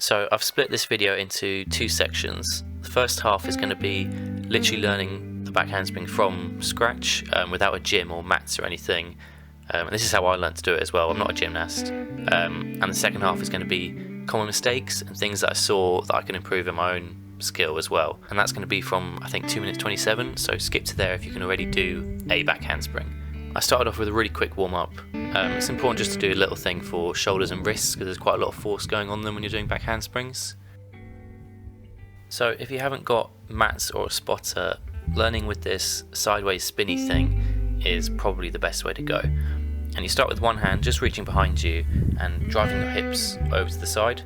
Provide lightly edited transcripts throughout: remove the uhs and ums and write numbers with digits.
So I've split this video into two sections. The first half is going to be literally learning the back handspring from scratch without a gym or mats or anything. And this is how I learned to do it as well. I'm not a gymnast. And the second half is going to be common mistakes and things that I saw that I can improve in my own skill as well. And that's going to be from, I think, 2 minutes 27. So skip to there if you can already do a back handspring. I started off with a really quick warm-up. It's important just to do a little thing for shoulders and wrists because there's quite a lot of force going on them when you're doing back handsprings. So if you haven't got mats or a spotter, learning with this sideways spinny thing is probably the best way to go. And you start with one hand just reaching behind you and driving your hips over to the side,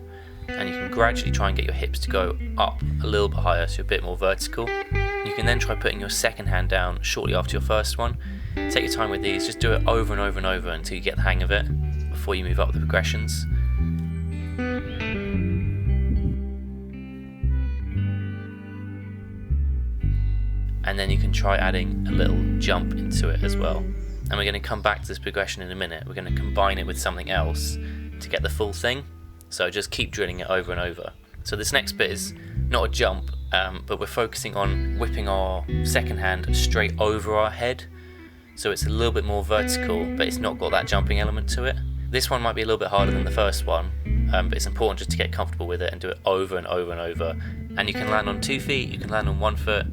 and you can gradually try and get your hips to go up a little bit higher, so a bit more vertical. You can then try putting your second hand down shortly after your first one. Take your time with these, just do it over and over and over until you get the hang of it before you move up the progressions. And then you can try adding a little jump into it as well. And we're going to come back to this progression in a minute. We're going to combine it with something else to get the full thing. So just keep drilling it over and over. So this next bit is not a jump, but we're focusing on whipping our second hand straight over our head. So it's a little bit more vertical, but it's not got that jumping element to it. This one might be a little bit harder than the first one, but it's important just to get comfortable with it and do it over and over and over. And you can land on 2 feet, you can land on 1 foot,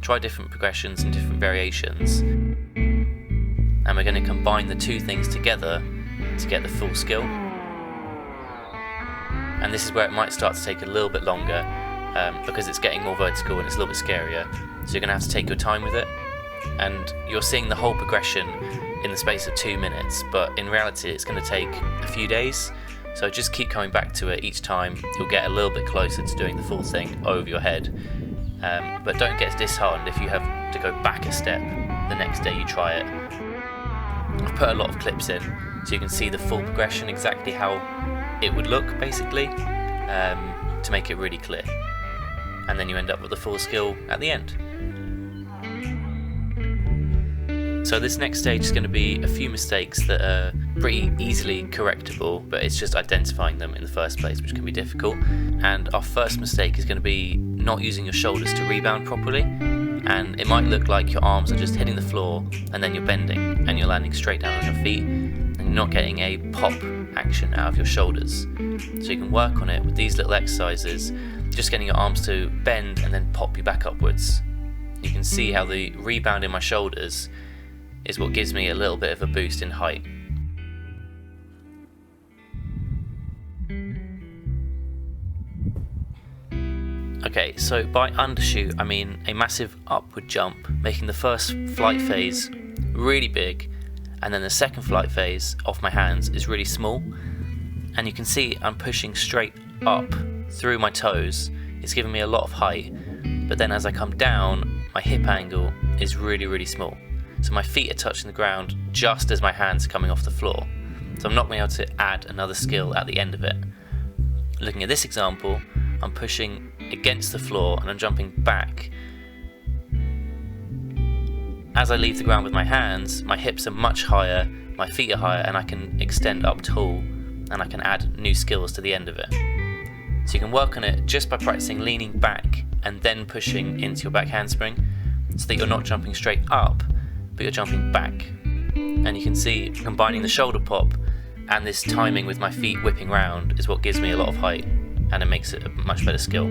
try different progressions and different variations. And we're going to combine the two things together to get the full skill. And this is where it might start to take a little bit longer because it's getting more vertical and it's a little bit scarier. So you're going to have to take your time with it. And you're seeing the whole progression in the space of 2 minutes, but in reality it's going to take a few days. So just keep coming back to it each time. You'll get a little bit closer to doing the full thing over your head. But don't get disheartened if you have to go back a step the next day you try it. I've put a lot of clips in so you can see the full progression, exactly how it would look basically, to make it really clear. And then you end up with the full skill at the end. So this next stage is going to be a few mistakes that are pretty easily correctable, but it's just identifying them in the first place, which can be difficult. And our first mistake is going to be not using your shoulders to rebound properly. And it might look like your arms are just hitting the floor and then you're bending and you're landing straight down on your feet and you're not getting a pop action out of your shoulders. So you can work on it with these little exercises, just getting your arms to bend and then pop you back upwards. You can see how the rebound in my shoulders is what gives me a little bit of a boost in height. Okay, so by undershoot I mean a massive upward jump, making the first flight phase really big, and then the second flight phase off my hands is really small. And you can see I'm pushing straight up through my toes. It's giving me a lot of height, but then as I come down, my hip angle is really small. So my feet are touching the ground just as my hands are coming off the floor. So I'm not being able to add another skill at the end of it. Looking at this example, I'm pushing against the floor and I'm jumping back. As I leave the ground with my hands, my hips are much higher, my feet are higher, and I can extend up tall and I can add new skills to the end of it. So you can work on it just by practicing leaning back and then pushing into your back handspring so that you're not jumping straight up, but you're jumping back. And you can see combining the shoulder pop and this timing with my feet whipping round is what gives me a lot of height, and it makes it a much better skill.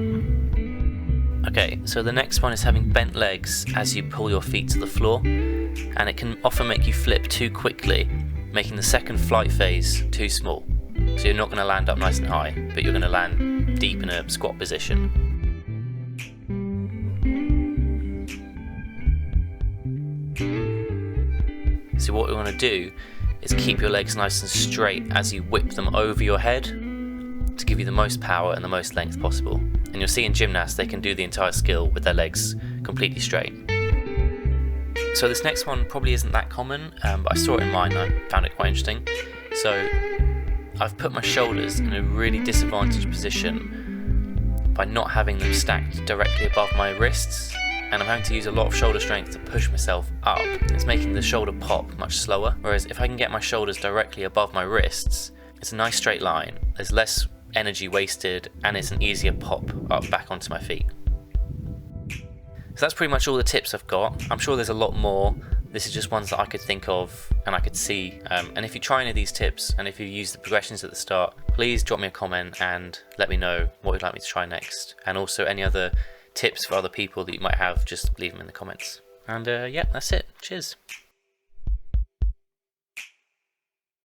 Okay, so the next one is having bent legs as you pull your feet to the floor, and it can often make you flip too quickly, making the second flight phase too small. So you're not going to land up nice and high, but you're going to land deep in a squat position. So what we want to do is keep your legs nice and straight as you whip them over your head to give you the most power and the most length possible. And you'll see in gymnasts they can do the entire skill with their legs completely straight. So this next one probably isn't that common, but I saw it in mine and I found it quite interesting. So I've put my shoulders in a really disadvantaged position by not having them stacked directly above my wrists, and I'm having to use a lot of shoulder strength to push myself up. It's making the shoulder pop much slower, whereas if I can get my shoulders directly above my wrists, it's a nice straight line. There's less energy wasted, and it's an easier pop up back onto my feet. So that's pretty much all the tips I've got. I'm sure there's a lot more. This is just ones that I could think of and I could see. And if you try any of these tips, and if you use the progressions at the start, please drop me a comment and let me know what you'd like me to try next. And also any other tips for other people that you might have, just leave them in the comments. And yeah, that's it. Cheers.